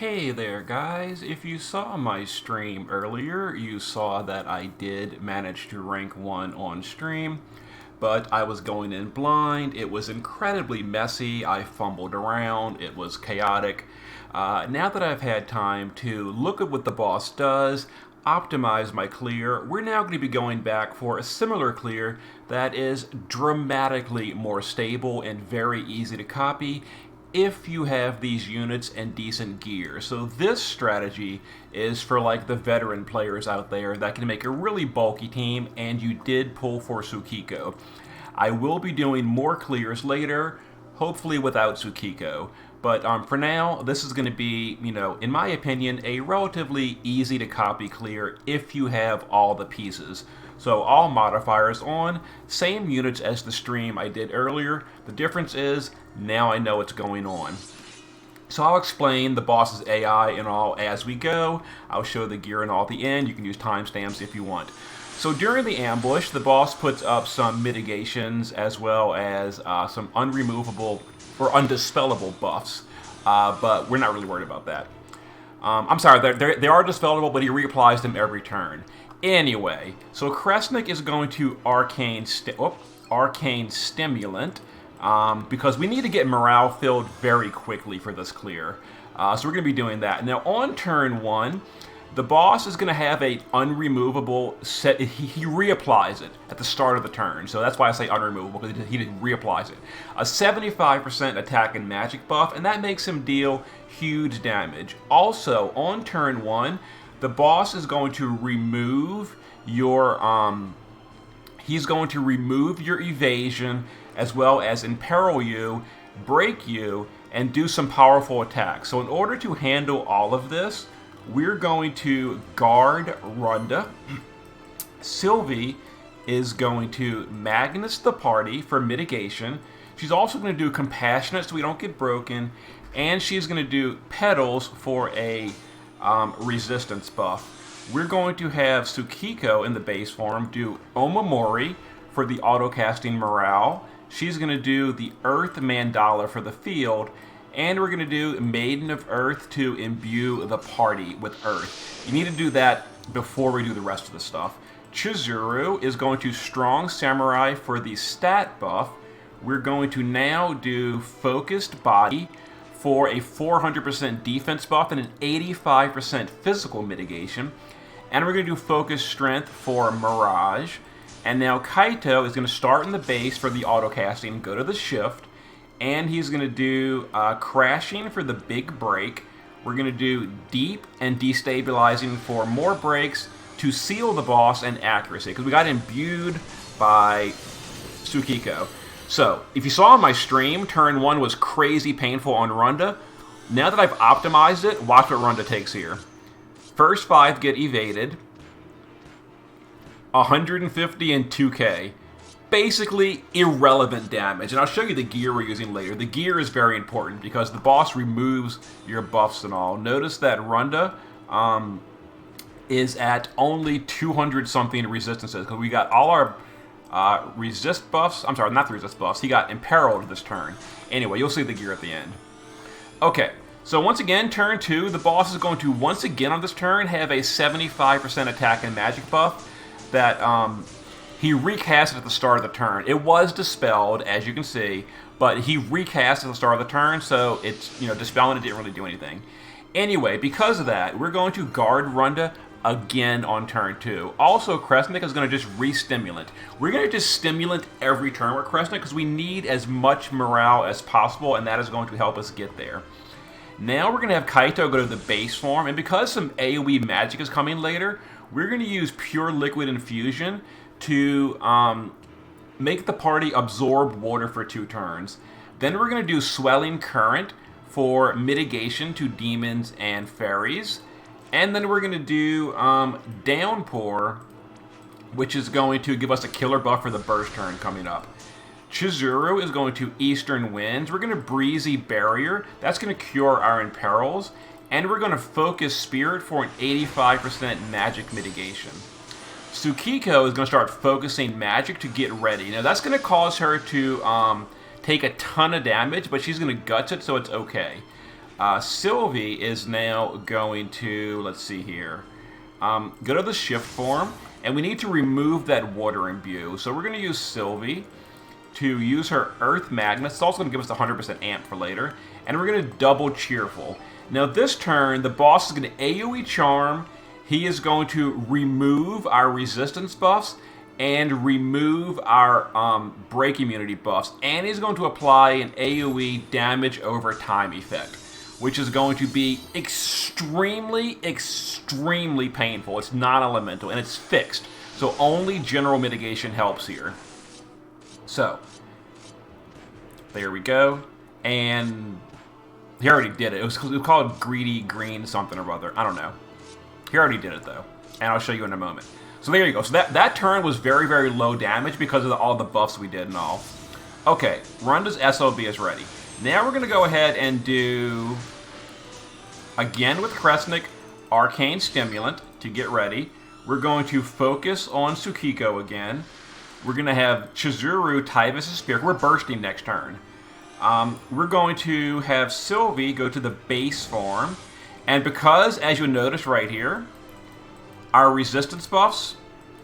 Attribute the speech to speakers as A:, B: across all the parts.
A: Hey there, guys. If you saw my stream earlier, you saw that I did manage to rank 1 on stream, but I was going in blind. It was incredibly messy. I fumbled around. It was chaotic. Now that I've had time to look at what the boss does, optimize my clear, we're now going to be going back for a similar clear that is dramatically more stable and very easy to copy if you have these units and decent gear. So this strategy is for like the veteran players out there that can make a really bulky team, and you did pull for Tsukiko. I will be doing more clears later, hopefully without Tsukiko. But for now, this is going to be, in my opinion, a relatively easy to copy clear if you have all the pieces. So all modifiers on, same units as the stream I did earlier. The difference is, now I know what's going on. So I'll explain the boss's AI and all as we go. I'll show the gear and all at the end. You can use timestamps if you want. So during the ambush, the boss puts up some mitigations as well as some unremovable or undispellable buffs, but we're not really worried about that. I'm sorry, they are dispellable, but he reapplies them every turn. Anyway, so Kresnik is going to Arcane Stimulant, because we need to get morale filled very quickly for this clear. So we're going to be doing that. Now on turn 1, the boss is going to have a unremovable set. He reapplies it at the start of the turn, so that's why I say unremovable, because he reapplies it. A 75% attack and magic buff, and that makes him deal huge damage. Also, on turn 1, the boss is going to remove your he's going to remove your evasion as well as imperil you, break you, and do some powerful attacks. So in order to handle all of this, we're going to guard Runda. Sylvie is going to Magnus the party for mitigation. She's also going to do Compassionate so we don't get broken. And she's going to do Petals for a resistance buff. We're going to have Tsukiko in the base form do Omamori for the auto-casting morale. She's going to do the Earth Mandala for the field. And we're going to do Maiden of Earth to imbue the party with Earth. You need to do that before we do the rest of the stuff. Chizuru is going to Strong Samurai for the stat buff. We're going to now do Focused Body for a 400% defense buff and an 85% physical mitigation. And we're going to do Focused Strength for Mirage. And now Kaito is going to start in the base for the auto-casting, go to the shift. And he's going to do Crashing for the big break. We're going to do Deep and Destabilizing for more breaks to seal the boss and accuracy, because we got imbued by Tsukiko. So, if you saw on my stream, turn 1 was crazy painful on Runda. Now that I've optimized it, watch what Runda takes here. First 5 get evaded. 150 and 2k. Basically irrelevant damage, and I'll show you the gear we're using later. The gear is very important because the boss removes your buffs and all. Notice that Runda is at only 200 something resistances, because we got all our resist buffs. I'm sorry, not the resist buffs. He got imperiled this turn. Anyway, you'll see the gear at the end. Okay, so once again, turn 2, the boss is going to once again on this turn have a 75% attack and magic buff that he recast it at the start of the turn. It was dispelled, as you can see, but he recast at the start of the turn, so it's, dispelling it didn't really do anything. Anyway, because of that, we're going to guard Runda again on turn 2. Also, Kresnik is going to just re-stimulant. We're going to just stimulant every turn with Kresnik because we need as much morale as possible, and that is going to help us get there. Now we're going to have Kaito go to the base form, and because some AoE magic is coming later, we're going to use Pure Liquid Infusion to make the party absorb water for 2 turns. Then we're going to do Swelling Current for mitigation to demons and fairies. And then we're going to do Downpour, which is going to give us a killer buff for the burst turn coming up. Chizuru is going to Eastern Winds. We're going to Breezy Barrier. That's going to cure our imperils. And we're going to Focus Spirit for an 85% magic mitigation. Tsukiko is going to start focusing magic to get ready. Now that's going to cause her to take a ton of damage, but she's going to guts it, so it's okay. Sylvie is now going to, let's see here, go to the shift form, and we need to remove that water imbue. So we're going to use Sylvie to use her Earth Magnet. It's also going to give us the 100% amp for later. And we're going to double Cheerful. Now this turn, the boss is going to AoE Charm. He is going to remove our resistance buffs and remove our break immunity buffs. And he's going to apply an AoE damage over time effect, which is going to be extremely, extremely painful. It's non-elemental, and it's fixed. So only general mitigation helps here. So, there we go. And he already did it. It was called Greedy Green something or other. I don't know. He already did it, though. And I'll show you in a moment. So there you go. So that turn was very, very low damage because of all the buffs we did and all. Okay, Runda's SLB is ready. Now we're going to go ahead and do, again with Kresnik, Arcane Stimulant to get ready. We're going to focus on Tsukiko again. We're going to have Chizuru Tyvis' Spear. We're bursting next turn. We're going to have Sylvie go to the base form. And because, as you'll notice right here, our resistance buffs,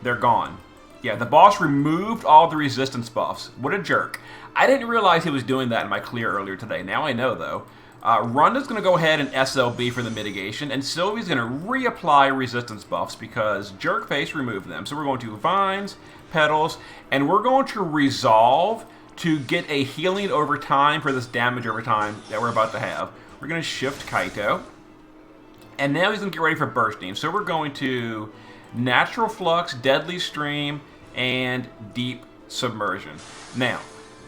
A: they're gone. Yeah, the boss removed all the resistance buffs. What a jerk. I didn't realize he was doing that in my clear earlier today. Now I know, though. Runda's going to go ahead and SLB for the mitigation, and Sylvie's going to reapply resistance buffs because Jerkface removed them. So we're going to Vines, Petals, and we're going to Resolve to get a healing over time for this damage over time that we're about to have. We're going to shift Kaito. And now he's going to get ready for bursting. So we're going to Natural Flux, Deadly Stream, and Deep Submersion. Now,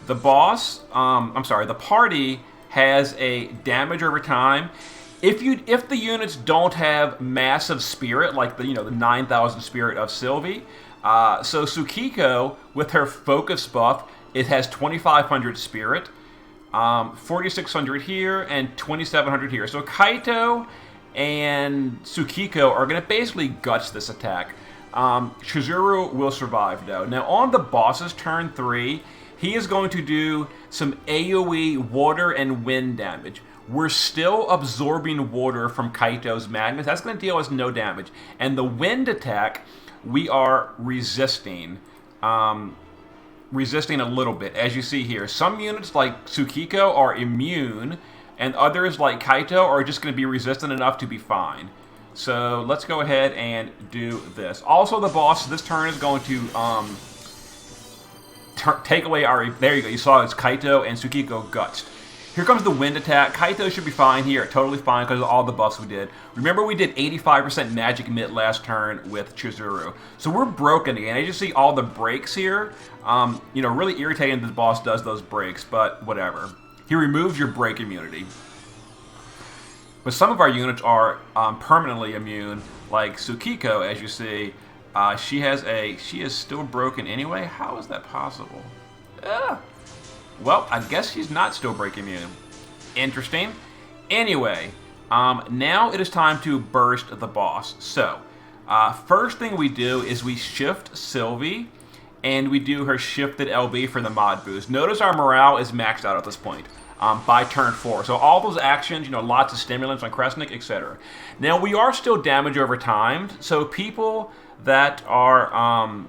A: the boss, the party has a damage over time. If the units don't have massive spirit, like the 9,000 spirit of Sylvie, so Tsukiko with her focus buff, it has 2,500 spirit, 4,600 here, and 2,700 here. So Kaito and Tsukiko are going to basically guts this attack. Chizuru will survive, though. Now, on the boss's turn 3, he is going to do some AoE water and wind damage. We're still absorbing water from Kaito's magnets. That's going to deal us no damage. And the wind attack, we are resisting. Resisting a little bit, as you see here. Some units, like Tsukiko, are immune, and others, like Kaito, are just going to be resistant enough to be fine. So let's go ahead and do this. Also, the boss this turn is going to take away our... There you go. You saw it's Kaito and Tsukiko gutsed. Here comes the wind attack. Kaito should be fine here. Totally fine because of all the buffs we did. Remember, we did 85% magic mitt last turn with Chizuru. So we're broken again. As you see all the breaks here, really irritating that the boss does those breaks, but whatever. He removes your break immunity. But some of our units are permanently immune, like Tsukiko, as you see. She is still broken anyway. How is that possible? Well, I guess she's not still break immune. Interesting. Anyway, now it is time to burst the boss. So, first thing we do is we shift Sylvie, and we do her shifted LB for the mod boost. Notice our morale is maxed out at this point by turn 4. So all those actions, lots of stimulants on Kresnik, etc. Now, we are still damage over time, so people that are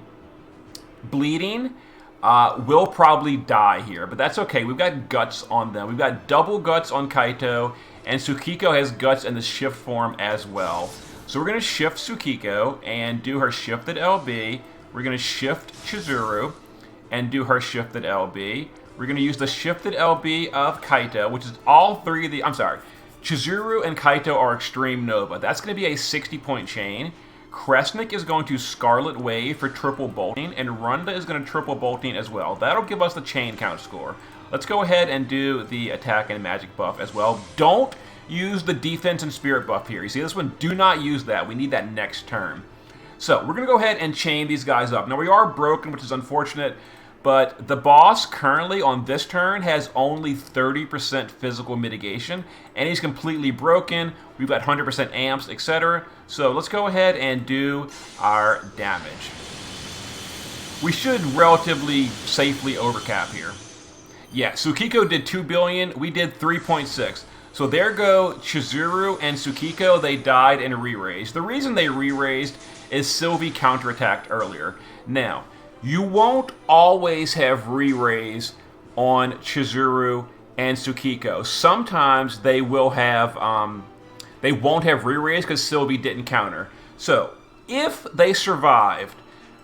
A: bleeding will probably die here, but that's okay. We've got guts on them. We've got double guts on Kaito, and Tsukiko has guts in the shift form as well. So we're going to shift Tsukiko and do her shifted LB. We're going to shift Chizuru and do her shifted LB. We're going to use the shifted LB of Kaito, which is all three of the... Chizuru and Kaito are Extreme Nova. That's going to be a 60-point chain. Kresnik is going to Scarlet Wave for triple bolting, and Runda is going to triple bolting as well. That'll give us the chain count score. Let's go ahead and do the attack and magic buff as well. Don't use the defense and spirit buff here. You see this one? Do not use that. We need that next turn. So we're going to go ahead and chain these guys up. Now we are broken, which is unfortunate, but the boss currently on this turn has only 30% physical mitigation, and he's completely broken. We've got 100% amps, etc. So let's go ahead and do our damage. We should relatively safely overcap here. Yeah, Tsukiko did 2 billion, we did 3.6. So there go Chizuru and Tsukiko. They died and re-raised. The reason they re-raised is Sylvie counterattacked earlier. Now, you won't always have re-raise on Chizuru and Tsukiko. Sometimes they will have, they won't have re-raise because Sylvie didn't counter. So, if they survived,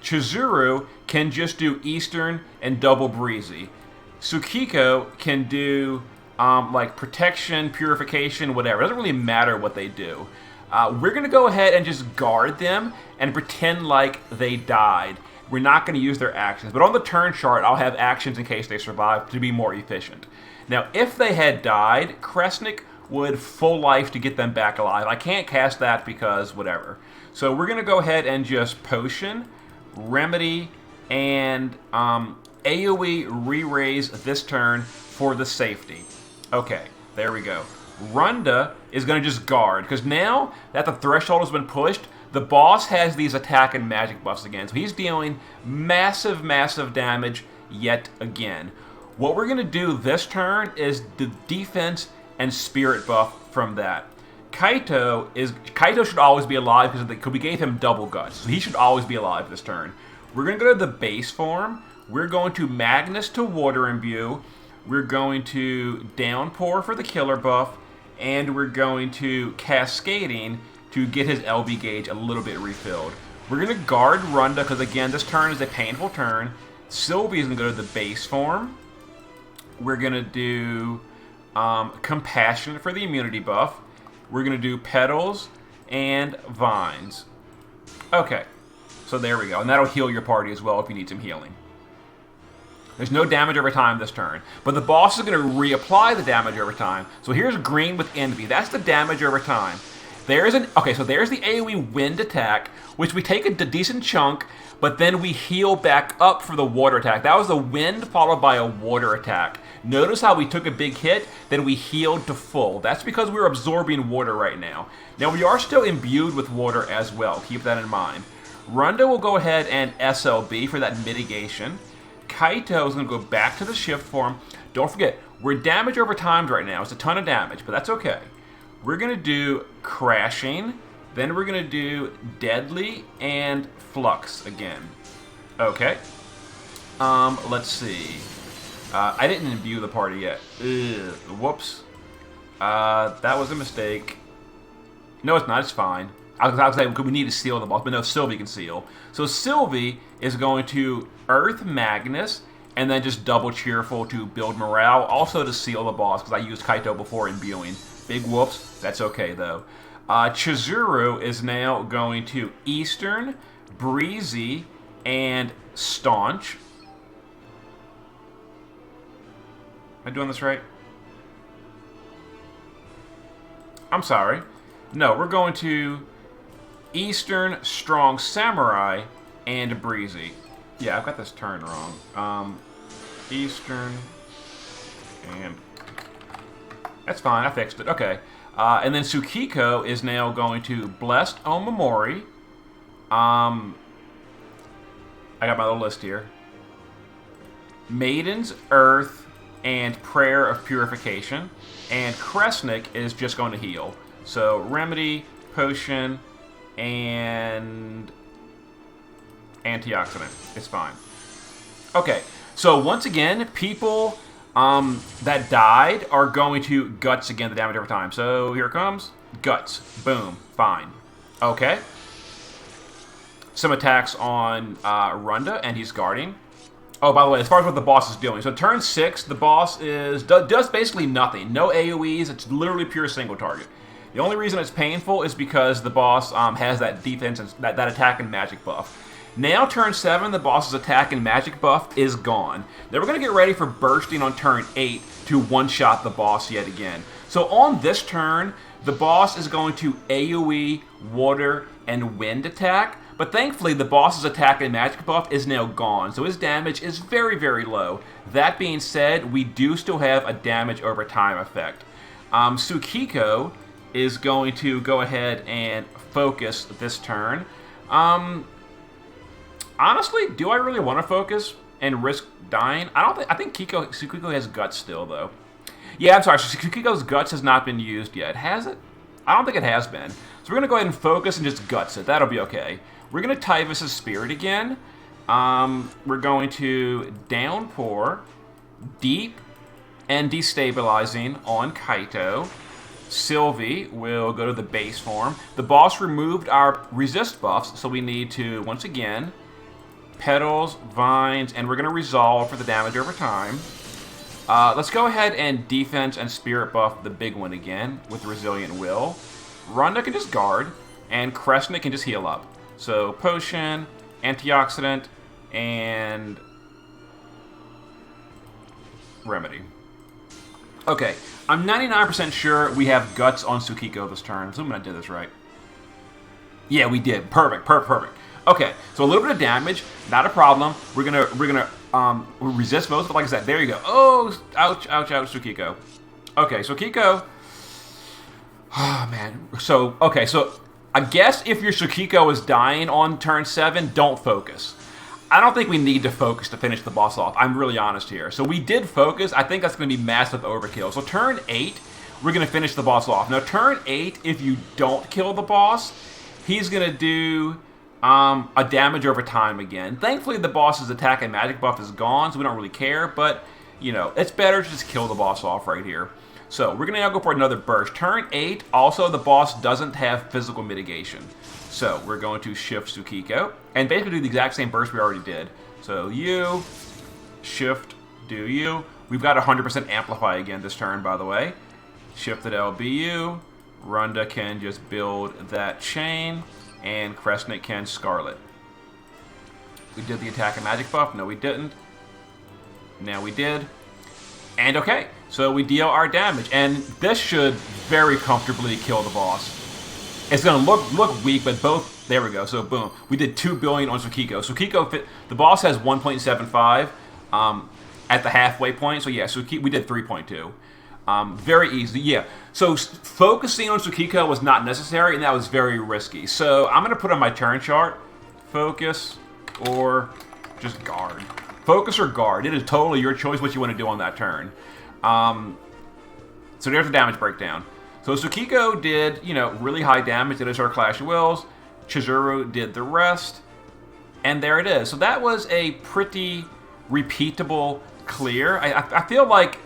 A: Chizuru can just do Eastern and double Breezy. Tsukiko can do like protection, purification, whatever. It doesn't really matter what they do. We're going to go ahead and just guard them and pretend like they died. We're not going to use their actions. But on the turn chart, I'll have actions in case they survive to be more efficient. Now, if they had died, Kresnik would full life to get them back alive. I can't cast that because whatever. So we're going to go ahead and just Potion, Remedy, and AoE re-raise this turn for the safety. Okay, there we go. Runda is going to just guard, because now that the threshold has been pushed, the boss has these attack and magic buffs again. So he's dealing massive, massive damage yet again. What we're going to do this turn is the defense and spirit buff from that. Kaito should always be alive because we gave him double guts. So he should always be alive this turn. We're going to go to the base form. We're going to Magnus to Water Imbue. We're going to Downpour for the killer buff. And we're going to Cascading to get his LB gauge a little bit refilled. We're going to guard Runda because, again, this turn is a painful turn. Sylvie is going to go to the base form. We're going to do Compassion for the immunity buff. We're going to do Petals and Vines. Okay, so there we go. And that'll heal your party as well if you need some healing. There's no damage over time this turn. But the boss is going to reapply the damage over time. So here's green with Envy. That's the damage over time. There's the AoE wind attack, which we take a decent chunk, but then we heal back up for the water attack. That was the wind followed by a water attack. Notice how we took a big hit, then we healed to full. That's because we're absorbing water right now. Now we are still imbued with water as well. Keep that in mind. Runda will go ahead and SLB for that mitigation. Kaito is going to go back to the shift form. Don't forget, we're damage over times right now. It's a ton of damage, but that's okay. We're going to do Crashing. Then we're going to do Deadly and Flux again. Okay. Let's see. I didn't imbue the party yet. Ugh, whoops. That was a mistake. No, it's not. It's fine. I was saying we need to seal the boss, but no, Sylvie can seal. So Sylvie is going to Earth Magnus, and then just double Cheerful to build morale, also to seal the boss, because I used Kaito before imbuing. Big whoops. That's okay, though. Chizuru is now going to Eastern, Breezy, and Staunch. Am I doing this right? I'm sorry. No, we're going to Eastern, Strong Samurai, and Breezy. Yeah, I've got this turn wrong. Eastern, and... That's fine, I fixed it. Okay. And then Tsukiko is now going to Blessed Omamori. I got my little list here. Maiden's Earth and Prayer of Purification. And Kresnik is just going to heal. So Remedy, Potion, and Antioxidant. It's fine. Okay, so once again, people that died are going to Guts again, the damage over time. So here it comes. Guts. Boom. Fine. Okay. Some attacks on Runda, and he's guarding. Oh, by the way, as far as what the boss is doing. So turn 6, the boss does basically nothing. No AoEs. It's literally pure single target. The only reason it's painful is because the boss has that defense and that attack and magic buff. Now, turn 7, the boss's attack and magic buff is gone. Then we're going to get ready for bursting on turn 8 to one-shot the boss yet again. So on this turn, the boss is going to AoE, water, and wind attack. But thankfully, the boss's attack and magic buff is now gone. So his damage is very, very low. That being said, we do still have a damage over time effect. Tsukiko is going to go ahead and focus this turn. Honestly, do I really want to focus and risk dying? I think Tsukiko has guts still, though. Yeah, I'm sorry. Sukiko's Guts has not been used yet. Has it? I don't think it has been. So we're going to go ahead and focus and just Guts it. That'll be okay. We're going to Tyvus' Spirit again. We're going to Downpour, Deep, and Destabilizing on Kaito. Sylvie will go to the base form. The boss removed our resist buffs, so we need to, once again, Petals, Vines, and we're going to resolve for the damage over time. Let's go ahead and defense and spirit buff the big one again with Resilient Will. Runda can just guard, and Kresnik can just heal up. So Potion, Antioxidant, and Remedy. Okay, I'm 99% sure we have Guts on Sukiko this turn. I'm assuming I did this right. Yeah, we did. Perfect. Okay, so a little bit of damage, not a problem. We're gonna resist most, but like I said, there you go. Oh, ouch, Sukiko. Okay, Sukiko. Oh man. So I guess if your Sukiko is dying on turn 7, don't focus. I don't think we need to focus to finish the boss off. I'm really honest here. So we did focus. I think that's going to be massive overkill. So turn 8, we're going to finish the boss off. Now turn 8, if you don't kill the boss, he's going to do a damage over time again. Thankfully, the boss's attack and magic buff is gone, so we don't really care. But, you know, it's better to just kill the boss off right here. So we're going to now go for another burst. Turn 8, also the boss doesn't have physical mitigation. So we're going to shift Sukiko and basically do the exact same burst we already did. So you, shift, do you. We've got 100% amplify again this turn, by the way. Shifted LBU. Runda can just build that chain, and Kresnik can Scarlet. We did the attack and magic buff. No, we didn't. Now we did. And okay, so we deal our damage, and this should very comfortably kill the boss. It's going to look weak, but both... There we go. So, boom. We did 2 billion on Sukiko. Sukiko, the boss has 1.75 at the halfway point. So, yeah, we did 3.2. Very easy. Yeah. So, focusing on Sukiko was not necessary, and that was very risky. So, I'm going to put on my turn chart, focus or just guard. Focus or guard. It is totally your choice what you want to do on that turn. So, there's the damage breakdown. So Sukiko did, you know, really high damage. It is her Clash of Wills. Chizuru did the rest. And there it is. So that was a pretty repeatable clear. I feel like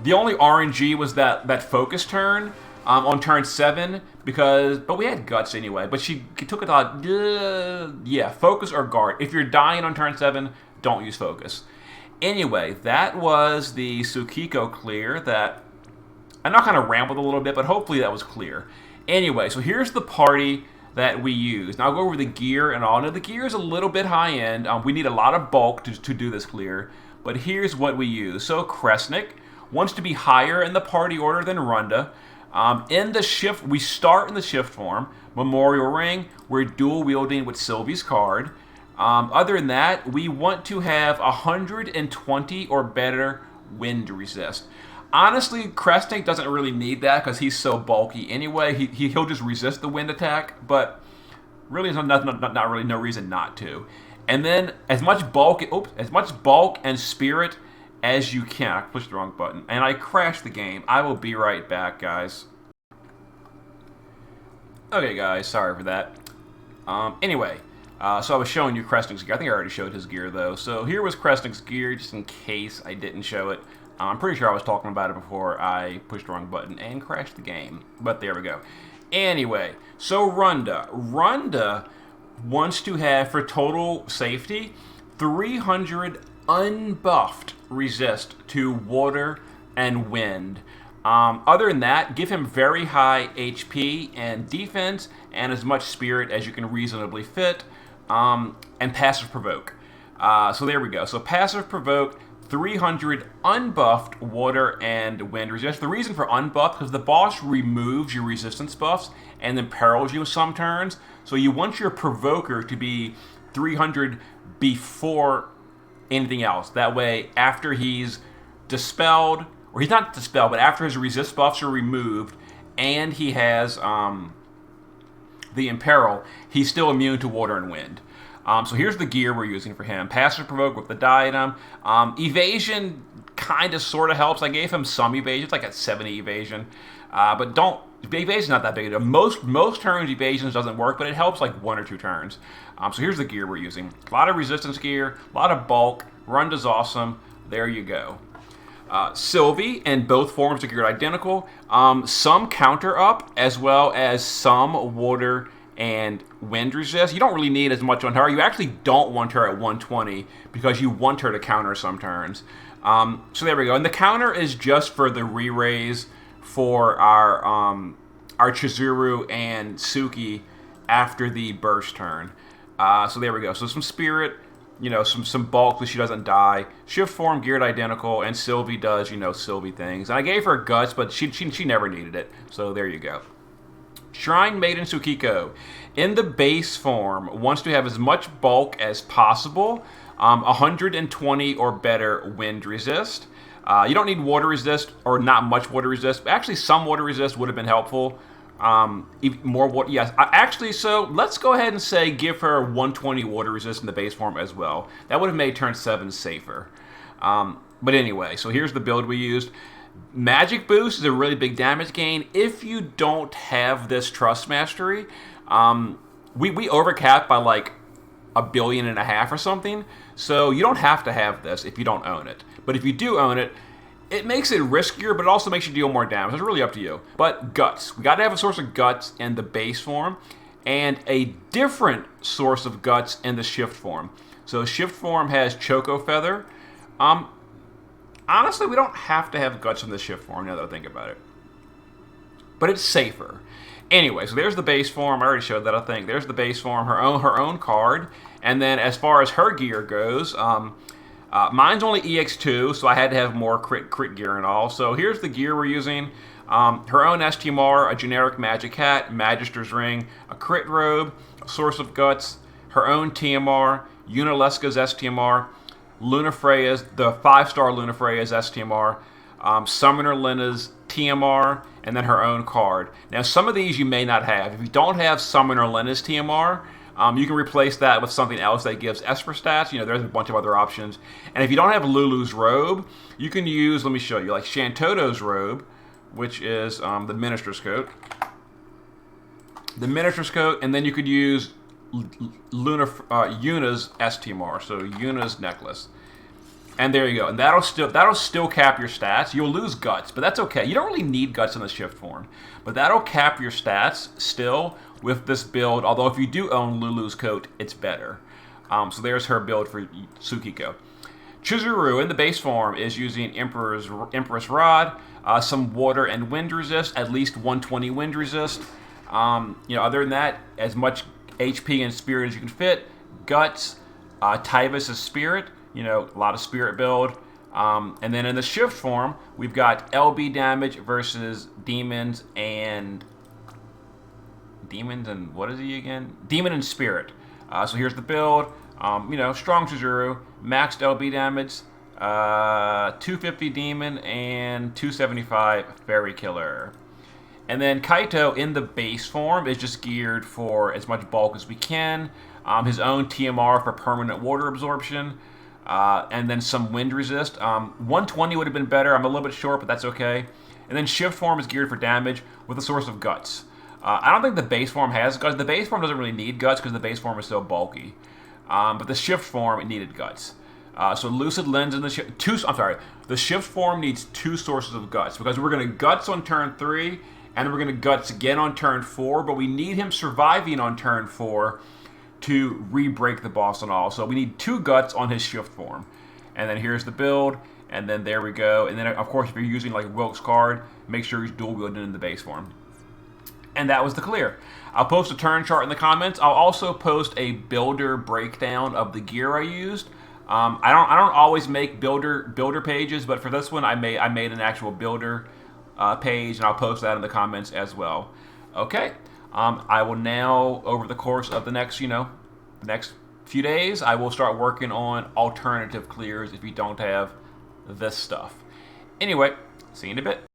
A: the only RNG was that focus turn on turn 7. But we had Guts anyway. But she took it on, yeah, focus or guard. If you're dying on turn 7, don't use focus. Anyway, that was the Sukiko clear that... I know I kind of rambled a little bit, but hopefully that was clear. Anyway, so here's the party that we use. Now I'll go over the gear and all. Now the gear is a little bit high-end. We need a lot of bulk to do this clear. But here's what we use. So Kresnik wants to be higher in the party order than Runda. In the shift, we start in the shift form. Memorial Ring, we're dual wielding with Sylvie's card. Other than that, we want to have 120 or better wind resist. Honestly, Kresnik doesn't really need that because he's so bulky anyway. He'll just resist the wind attack, but really there's not really no reason not to. And then as much bulk and spirit as you can. I pushed the wrong button and I crashed the game. I will be right back, guys. Okay, guys, sorry for that. Anyway, so I was showing you Kresnik's gear. I think I already showed his gear though. So here was Kresnik's gear, just in case I didn't show it. I'm pretty sure I was talking about it before I pushed the wrong button and crashed the game. But there we go. Anyway, so Runda. Runda wants to have, for total safety, 300 unbuffed resist to water and wind. Other than that, give him very high HP and defense and as much spirit as you can reasonably fit. And passive provoke. So there we go. So passive provoke, 300 unbuffed water and wind resist. The reason for unbuffed, because the boss removes your resistance buffs and then perils you some turns. So you want your provoker to be 300 before anything else. That way, after he's dispelled, or he's not dispelled, but after his resist buffs are removed and he has the imperil, he's still immune to water and wind. So here's the gear we're using for him. Passive provoke with the diadem. Evasion kind of sort of helps. I gave him some evasion. It's like at 70 evasion. But don't... Evasion's not that big. Most turns evasions doesn't work, but it helps like 1 or 2 turns. So here's the gear we're using. A lot of resistance gear, a lot of bulk. Run is awesome. There you go. Sylvie in both forms are geared identical. Some counter up as well as some water and wind resist. You don't really need as much on her. You actually don't want her at 120 because you want her to counter some turns. So there we go. And the counter is just for the re-raise for our Chizuru and Suki after the burst turn. So there we go. So some spirit, some bulk so she doesn't die. Shift form geared identical, and Sylvie does, Sylvie things. And I gave her guts, but she never needed it. So there you go. Shrine Maiden Tsukiko, in the base form, wants to have as much bulk as possible, 120 or better wind resist. You don't need water resist, or not much water resist. Actually, some water resist would have been helpful. More water, yes. So let's go ahead and say give her 120 water resist in the base form as well. That would have made turn 7 safer. But anyway, so here's the build we used. Magic Boost is a really big damage gain. If you don't have this Trust Mastery, we overcapped by like 1.5 billion or something. So you don't have to have this if you don't own it. But if you do own it, it makes it riskier, but it also makes you deal more damage. It's really up to you. But guts. We got to have a source of guts in the base form and a different source of guts in the shift form. So shift form has Choco Feather. Honestly, we don't have to have guts in the shift form now that I think about it. But it's safer. Anyway, so there's the base form. I already showed that, I think. There's the base form, her own card. And then as far as her gear goes, mine's only EX2, so I had to have more crit gear and all. So here's the gear we're using. Her own STMR, a generic magic hat, Magister's ring, a crit robe, a source of guts, her own TMR, Unileska's STMR, Lunafreya's, the 5-star Lunafreya's STMR, Summoner Lena's TMR, and then her own card. Now, some of these you may not have. If you don't have Summoner Lena's TMR, you can replace that with something else that gives Esper stats. There's a bunch of other options. And if you don't have Lulu's robe, you can use, let me show you, like Shantoto's robe, which is the Minister's coat. The Minister's coat, and then you could use Yuna's STMR, so Yuna's necklace. And there you go. And that'll still cap your stats. You'll lose guts, but that's okay. You don't really need guts in the shift form. But that'll cap your stats still with this build, although if you do own Lulu's coat, it's better. So there's her build for Tsukiko. Chizuru in the base form is using Empress Rod, some water and wind resist, at least 120 wind resist. Other than that, as much HP and spirit as you can fit. Guts, Tyvus' spirit, a lot of spirit build. And then in the shift form, we've got LB damage versus demons and what is he again? Demon and spirit. So here's the build. Strong Chizuru, maxed LB damage, 250 demon and 275 fairy killer. And then Kaito in the base form is just geared for as much bulk as we can. His own TMR for permanent water absorption. And then some wind resist. 120 would have been better. I'm a little bit short, but that's okay. And then shift form is geared for damage with a source of guts. I don't think the base form has guts. The base form doesn't really need guts because the base form is so bulky. But the shift form, it needed guts. So Lucid Lens in the the shift form needs 2 sources of guts because we're going to guts on turn 3 and then we're going to guts again on turn 4, but we need him surviving on turn 4 to re-break the boss and all. So we need 2 guts on his shift form. And then here's the build, and then there we go. And then, of course, if you're using like Wilk's card, make sure he's dual wielding in the base form. And that was the clear. I'll post a turn chart in the comments. I'll also post a builder breakdown of the gear I used. I don't always make builder pages, but for this one, I made an actual builder page, and I'll post that in the comments as well. Okay. I will now, over the course of the next, the next few days, I will start working on alternative clears if you don't have this stuff. Anyway, see you in a bit.